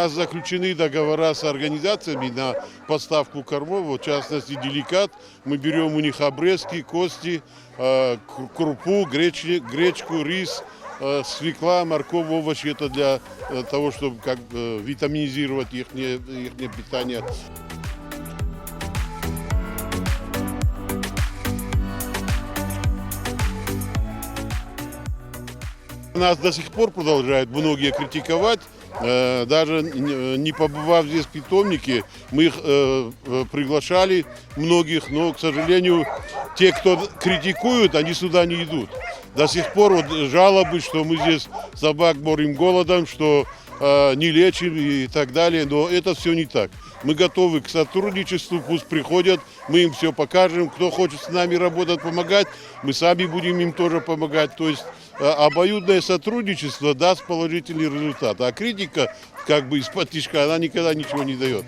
нас заключены договора с организациями на поставку кормов, вот, в частности «Деликат». Мы берем у них обрезки, кости, крупу, гречку, рис, свекла, морковь, овощи. Это для того, чтобы витаминизировать их питание. Нас до сих пор продолжают многие критиковать. Даже не побывав здесь в питомнике, мы их приглашали, многих, но, к сожалению, те, кто критикуют, они сюда не идут. До сих пор вот жалобы, что мы здесь собак морим голодом, что не лечим и так далее, но это все не так. Мы готовы к сотрудничеству, пусть приходят, мы им все покажем. Кто хочет с нами работать, помогать, мы сами будем им тоже помогать. То есть обоюдное сотрудничество даст положительный результат. А критика, из-под тишка, она никогда ничего не дает.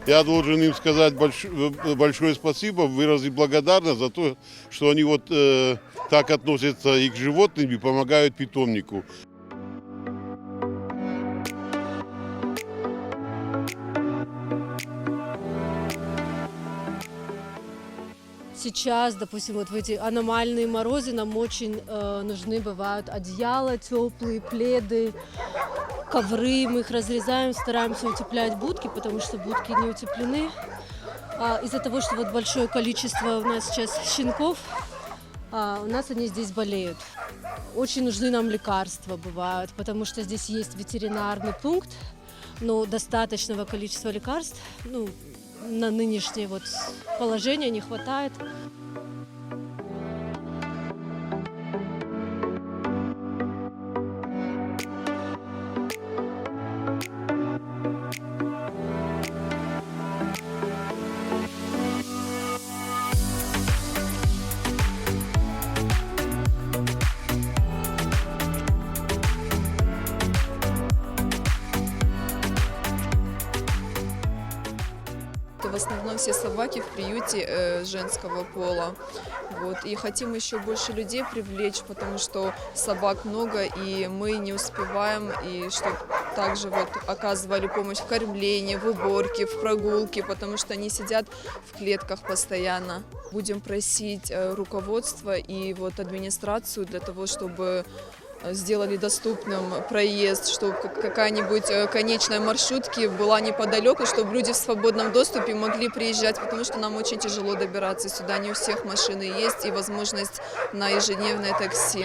Я должен им сказать большое спасибо, выразить благодарность за то, что они так относятся и к животным, и помогают питомнику. Сейчас, допустим, вот в эти аномальные морозы нам очень нужны бывают одеяла теплые, пледы, ковры. Мы их разрезаем, стараемся утеплять будки, потому что будки не утеплены. Из-за того, что вот большое количество у нас сейчас щенков, у нас они здесь болеют. Очень нужны нам лекарства бывают, потому что здесь есть ветеринарный пункт, но достаточного количества лекарств, на нынешнее положение не хватает. В основном все собаки в приюте женского пола. И хотим еще больше людей привлечь, потому что собак много, и мы не успеваем, и чтобы также оказывали помощь в кормлении, в уборке, в прогулке, потому что они сидят в клетках постоянно. Будем просить руководство и администрацию для того, чтобы сделали доступным проезд, чтобы какая-нибудь конечная маршрутки была неподалеку, чтобы люди в свободном доступе могли приезжать, потому что нам очень тяжело добираться сюда. Не у всех машины есть и возможность на ежедневное такси.